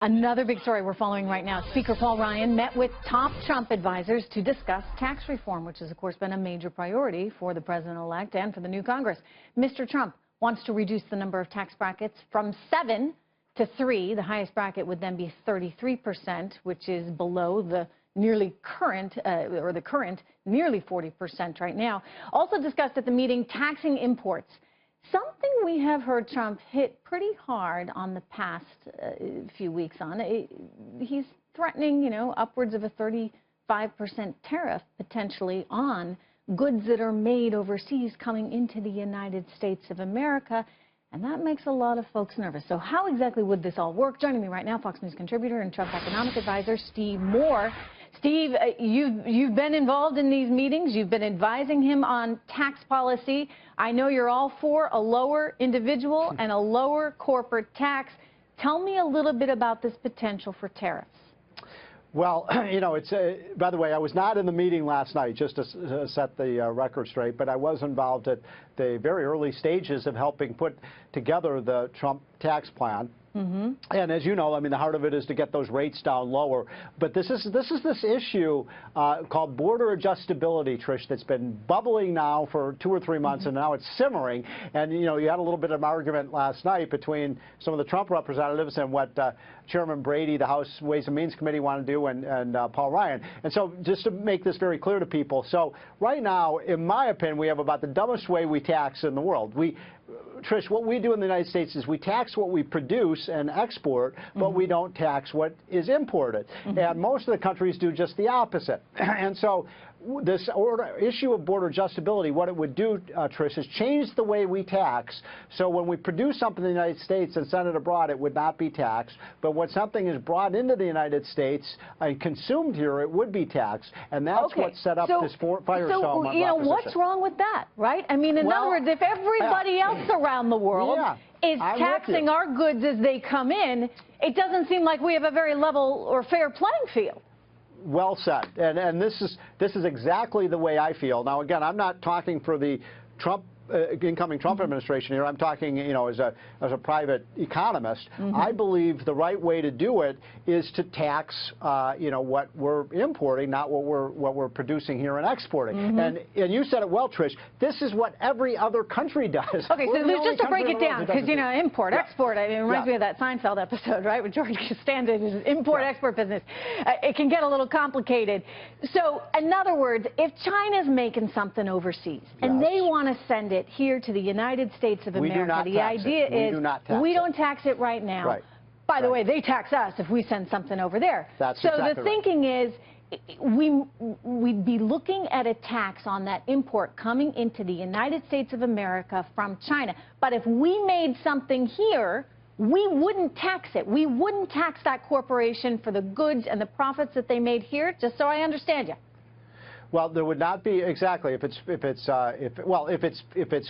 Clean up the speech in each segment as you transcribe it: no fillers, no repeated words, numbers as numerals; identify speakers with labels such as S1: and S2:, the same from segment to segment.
S1: Another big story we're following right now. Speaker Paul Ryan met with top Trump advisors to discuss tax reform, which has, of course, been a major priority for the president-elect and for the new Congress. Mr. Trump wants to reduce the number of tax brackets from 7 to 3. The highest bracket would then be 33%, which is below the current nearly 40% right now. Also discussed at the meeting, taxing imports. Something we have heard Trump hit pretty hard on the past few weeks on. He's threatening, upwards of a 35% tariff potentially on goods that are made overseas coming into the United States of America. And that makes a lot of folks nervous. So how exactly would this all work? Joining me right now, Fox News contributor and Trump economic advisor, Steve Moore. Steve, you've been involved in these meetings. You've been advising him on tax policy. I know you're all for a lower individual and a lower corporate tax. Tell me a little bit about this potential for tariffs.
S2: Well, it's by the way, I was not in the meeting last night, just to set the record straight, but I was involved at the very early stages of helping put together the Trump tax plan. Mm-hmm. And as you know, the heart of it is to get those rates down lower. But this issue called border adjustability, Trish, that's been bubbling now for 2 or 3 months, and now it's simmering. And, you had a little bit of an argument last night between some of the Trump representatives and what Chairman Brady, the House Ways and Means Committee, wanted to do, and Paul Ryan. And so just to make this very clear to people, so right now, in my opinion, we have about the dumbest way we tax in the world. Trish, what we do in the United States is we tax what we produce and export, but we don't tax what is imported. And most of the countries do just the opposite. And so this issue of border adjustability, what it would do, Trish, is change the way we tax. So when we produce something in the United States and send it abroad, it would not be taxed. But when something is brought into the United States and consumed here, it would be taxed. And that's what set up this firestorm on opposition.
S1: What's wrong with that, right? In other words, if everybody else around the world is taxing our goods as they come in, it doesn't seem like we have a very level or fair playing field.
S2: Well said, and this is exactly the way I feel. Now, again, I'm not talking for the incoming Trump administration here. I'm talking, as a private economist. I believe the right way to do it is to tax, what we're importing, not what we're producing here and exporting. And you said it well, Trish. This is what every other country does.
S1: Okay, so just to break it down, because import, export. It reminds me of that Seinfeld episode, right, with George Costanza, his import-export business. It can get a little complicated. So, in other words, if China's making something overseas and they want to send it here to the United States of America, the idea is we don't tax it right now.
S2: Right.
S1: By the way, they tax us if we send something over there.
S2: That's
S1: so
S2: exactly
S1: the thinking is we'd be looking at a tax on that import coming into the United States of America from China. But if we made something here, we wouldn't tax it. We wouldn't tax that corporation for the goods and the profits that they made here, just so I understand you.
S2: Well, there would not be exactly if it's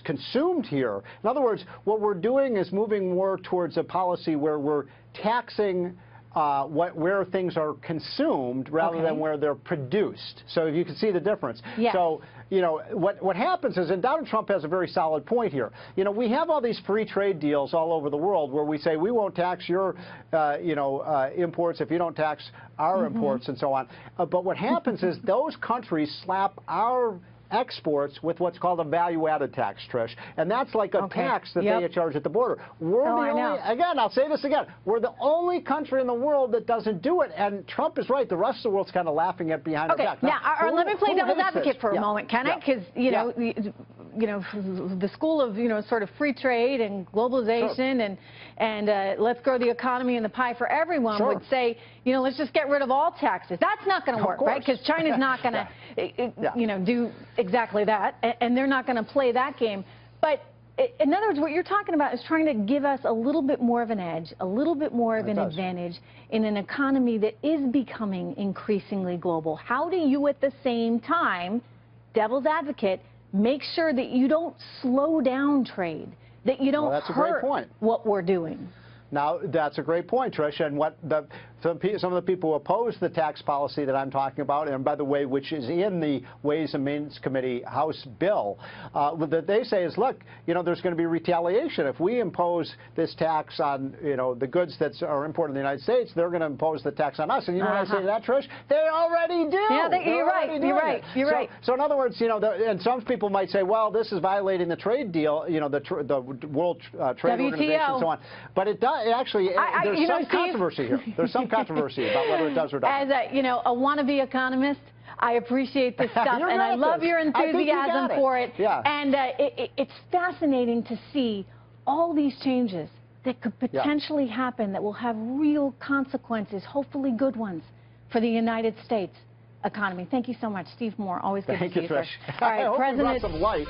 S2: consumed here. In other words, what we're doing is moving more towards a policy where we're taxing where things are consumed rather than where they're produced. So you can see the difference.
S1: Yes.
S2: So, what happens is, and Donald Trump has a very solid point here. We have all these free trade deals all over the world where we say we won't tax your, imports if you don't tax our imports and so on. But what happens is those countries slap our exports with what's called a value-added tax, Trish, and that's like a tax that they charge at the border. We're the only, again, I'll say this again, we're the only country in the world that doesn't do it, and Trump is right. The rest of the world's kind of laughing at behind our back.
S1: Now, let me play devil's advocate for a moment, can I? Because, the school of, sort of free trade and globalization and let's grow the economy and the pie for everyone would say, let's just get rid of all taxes. That's not going to work, right? Because China's not going to, do exactly that, and they're not going to play that game. But in other words, what you're talking about is trying to give us a little bit more of an edge, a little bit more of an advantage in an economy that is becoming increasingly global. How do you, at the same time, devil's advocate, make sure that you don't slow down trade, that you don't hurt what we're doing?
S2: Now, that's a great point, Trish, and what some of the people who oppose the tax policy that I'm talking about, and by the way, which is in the Ways and Means Committee House bill, that they say is, look, there's going to be retaliation. If we impose this tax on, the goods that are imported in the United States, they're going to impose the tax on us. And you know what I say to that, Trish? They already do.
S1: Yeah, you're right.
S2: So in other words, and some people might say, well, this is violating the trade deal, the World Trade Organization and so on. But it does actually. There's some controversy here. There's some controversy about whether it does or doesn't.
S1: As a wannabe economist, I appreciate this stuff, and I love your enthusiasm for it.
S2: Yeah.
S1: And it's fascinating to see all these changes that could potentially happen that will have real consequences, hopefully good ones, for the United States economy. Thank you so much, Steve Moore. Always good to see you, sir.
S2: Thank you, Trish.
S1: All right,
S2: I hope
S1: President.
S2: we brought some light.